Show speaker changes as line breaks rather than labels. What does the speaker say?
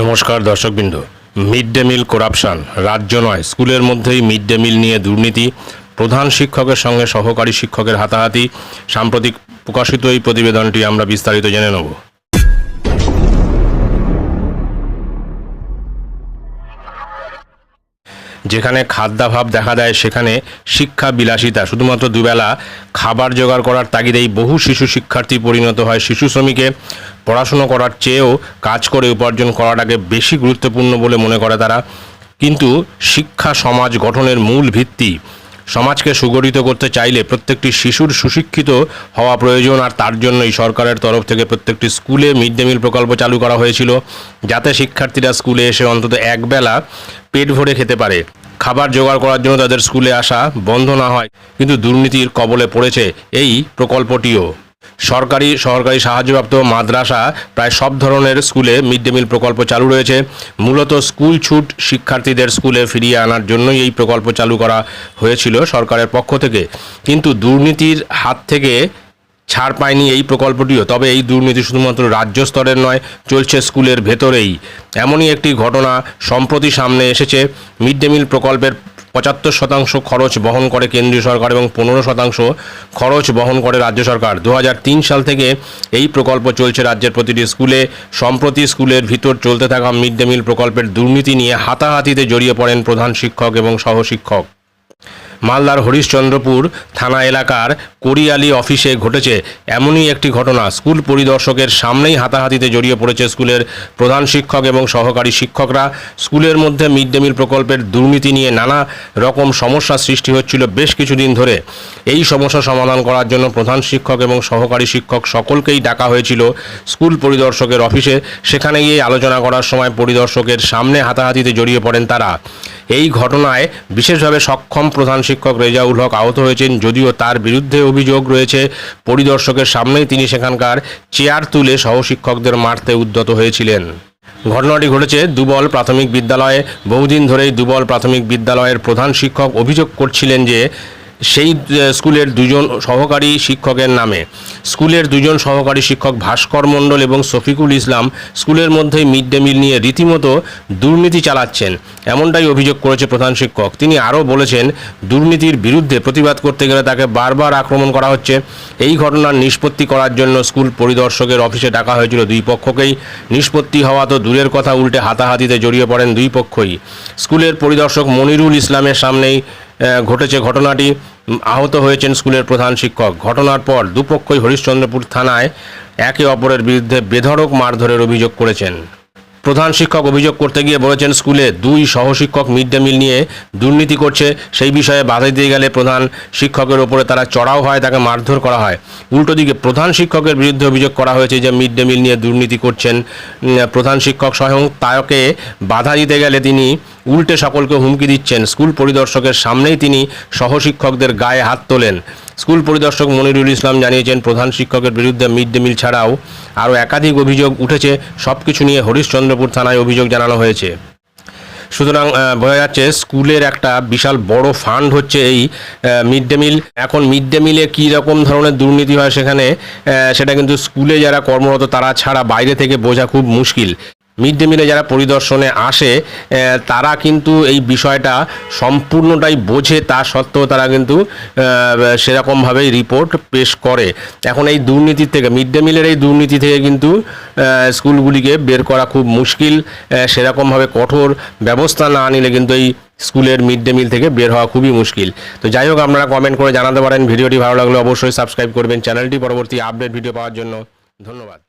নমস্কার দর্শকবৃন্দ। Mid day meal corruption রাজ্য নয়, স্কুলের মধ্যেই মিড ডে মিল নিয়ে দুর্নীতি, প্রধান শিক্ষকের সঙ্গে সহকারী শিক্ষকের হাতাহাতি। সাম্প্রতিক প্রকাশিত এই প্রতিবেদনটি আমরা বিস্তারিত জেনে নেব। যেখানে খাদ্যাভাব দেখা দেয় সেখানে শিক্ষা বিলাসিতা। শুধুমাত্র দুবেলা খাবার জোগাড় করার তাগিদেই বহু শিশু শিক্ষার্থী পরিণত হয় শিশু শ্রমিকে। পড়াশুনো করার চেয়েও কাজ করে উপার্জন করাটাকে বেশি গুরুত্বপূর্ণ বলে মনে করে তারা। কিন্তু শিক্ষা সমাজ গঠনের মূল ভিত্তি। সমাজকে সুগঠিত করতে চাইলে প্রত্যেকটি শিশুর সুশিক্ষিত হওয়া প্রয়োজন, আর তার জন্যই সরকারের তরফ থেকে প্রত্যেকটি স্কুলে মিড ডে মিল প্রকল্প চালু করা হয়েছিল, যাতে শিক্ষার্থীরা স্কুলে এসে অন্তত একবেলা পেট ভরে খেতে পারে। খাবার জোগাড় করার জন্য তাদের স্কুলে আসা বন্ধ না হয়। কিন্তু দুর্নীতির কবলে পড়েছে এই প্রকল্পটিও। সরকারি সাহায্যপ্রাপ্ত মাদ্রাসা প্রায় সব ধরনের স্কুলে মিড ডে মিল প্রকল্প চালু রয়েছে। মূলত স্কুল ছুট শিক্ষার্থীদের স্কুলে ফিরিয়ে আনার জন্যই এই প্রকল্প চালু করা হয়েছিল সরকারের পক্ষ থেকে। কিন্তু দুর্নীতির হাত থেকে ছাড় পায়নি এই প্রকল্পটিও। তবে এই দুর্নীতি শুধুমাত্র রাজ্য স্তরের নয়, চলছে স্কুলের ভেতরেই। এমনই একটি ঘটনা সম্প্রতি সামনে এসেছে। মিড ডে মিল প্রকল্পের 75% খরচ বহন করে কেন্দ্রীয় সরকার এবং 15% খরচ বহন করে রাজ্য সরকার। 2003 সাল থেকে এই প্রকল্প চলছে রাজ্যের প্রতিটি স্কুলে। সম্প্রতি স্কুলের ভিতর চলতে থাকা মিড ডে মিল প্রকল্পের দুর্নীতি নিয়ে হাতাহাতিতে জড়িয়ে পড়েন প্রধান শিক্ষক এবং সহশিক্ষক। মালদার হরিশ্চন্দ্রপুর থানা এলাকার কোরিয়ালি অফিসে ঘটেছে এমনই একটি ঘটনা। স্কুল পরিদর্শকের সামনেই হাতাহাতিতে জড়িয়ে পড়েছে স্কুলের প্রধান শিক্ষক এবং সহকারী শিক্ষকরা। স্কুলের মধ্যে মিড ডে মিল প্রকল্পের দুর্নীতি নিয়ে নানা রকম সমস্যা সৃষ্টি হচ্ছিল বেশ কিছুদিন ধরে। এই সমস্যা সমাধান করার জন্য প্রধান শিক্ষক এবং সহকারী শিক্ষক সকলকেই ডাকা হয়েছিল স্কুল পরিদর্শকের অফিসে। সেখানে গিয়ে আলোচনা করার সময় পরিদর্শকের সামনে হাতাহাতিতে জড়িয়ে পড়েন তারা। এই ঘটনায় বিশেষভাবে সক্ষম প্রধান শিক্ষক রেজাউল হক আহত হয়েছেন, যদিও তার বিরুদ্ধে অভিযোগ রয়েছে পরিদর্শকের সামনেই তিনি সেখানকার চেয়ার তুলে সহশিক্ষকদের মারতে উদ্যত হয়েছিলেন। ঘটনাটি ঘটেছে দুবল প্রাথমিক বিদ্যালয়ে। বহুদিন ধরেই দুবল প্রাথমিক বিদ্যালয়ের প্রধান শিক্ষক অভিযোগ করছিলেন যে সেই স্কুলের দুজন সহকারী শিক্ষকের নামে। স্কুলের দুজন সহকারী শিক্ষক ভাস্কর মণ্ডল এবং শফিকুল ইসলাম স্কুলের মধ্যেই মিড ডে মিল নিয়ে রীতিমতো দুর্নীতি চালাচ্ছেন, এমনটাই অভিযোগ করেছে প্রধান শিক্ষক। তিনি আরও বলেছেন, দুর্নীতির বিরুদ্ধে প্রতিবাদ করতে গেলে তাকে বারবার আক্রমণ করা হচ্ছে। এই ঘটনার নিষ্পত্তি করার জন্য স্কুল পরিদর্শকের অফিসে ডাকা হয়েছিল দুই পক্ষকেই। নিষ্পত্তি হওয়া তো দূরের কথা, উল্টে হাতাহাতিতে জড়িয়ে পড়েন দুই পক্ষই। স্কুলের পরিদর্শক মনিরুল ইসলামের সামনেই ঘটেছে ঘটনাটি। আহত হয়েছেন স্কুলের প্রধান শিক্ষক। ঘটনার পর দুপক্ষই হরিশ্চন্দ্রপুর থানায় একে অপরের বিরুদ্ধে বেধড়ক মারধরের অভিযোগ করেছেন। প্রধান শিক্ষক অভিযোগ করতে গিয়ে বলেছেন, স্কুলে দুই সহশিক্ষক মিড ডে মিল নিয়ে দুর্নীতি করছে। সেই বিষয়ে বাধা দিয়ে গেলে প্রধান শিক্ষকের ওপরে তারা চড়াও হয়, তাকে মারধর করা হয়। উল্টো দিকে প্রধান শিক্ষকের বিরুদ্ধে অভিযোগ করা হয়েছে যে মিড ডে মিল নিয়ে দুর্নীতি করছেন প্রধান শিক্ষক স্বয়ং। তাকে বাধা দিতে গেলে তিনি উল্টে সকলকে হুমকি দিচ্ছেন। স্কুল পরিদর্শকের সামনেই তিনি সহশিক্ষকদের গায়ে হাত তোলেন। স্কুল পরিদর্শক মনিরুল ইসলাম জানিয়েছেন, প্রধান শিক্ষকের বিরুদ্ধে মিড ডে মিল ছাড়াও আরও একাধিক অভিযোগ উঠেছে। সব কিছু নিয়ে হরিশ্চন্দ্রপুর থানায় অভিযোগ জানানো হয়েছে। সুতরাং বোঝা যাচ্ছে স্কুলের একটা বিশাল বড় ফান্ড হচ্ছে এই মিড ডে মিল। এখন মিড ডে মিলে কী রকম ধরনের দুর্নীতি হয় সেখানে সেটা কিন্তু স্কুলে যারা কর্মরত তারা ছাড়া বাইরে থেকে বোঝা খুব মুশকিল। মিড ডে মিলে যারা পরিদর্শনে আসে তারা কিন্তু এই বিষয়টা সম্পূর্ণটাই বোঝে, তা সত্ত্বেও তারা কিন্তু সেরকমভাবেই রিপোর্ট পেশ করে। এখন এই দুর্নীতির থেকে, মিড ডে মিলের এই দুর্নীতি থেকে কিন্তু স্কুলগুলিকে বের করা খুব মুশকিল। সেরকমভাবে কঠোর ব্যবস্থা না নিলে কিন্তু এই স্কুলের মিড ডে মিল থেকে বের হওয়া খুবই মুশকিল। তো যাই হোক, আপনারা কমেন্ট করে জানাতে পারেন। ভিডিওটি ভালো লাগলে অবশ্যই সাবস্ক্রাইব করবেন চ্যানেলটি পরবর্তী আপডেট ভিডিও পাওয়ার জন্য। ধন্যবাদ।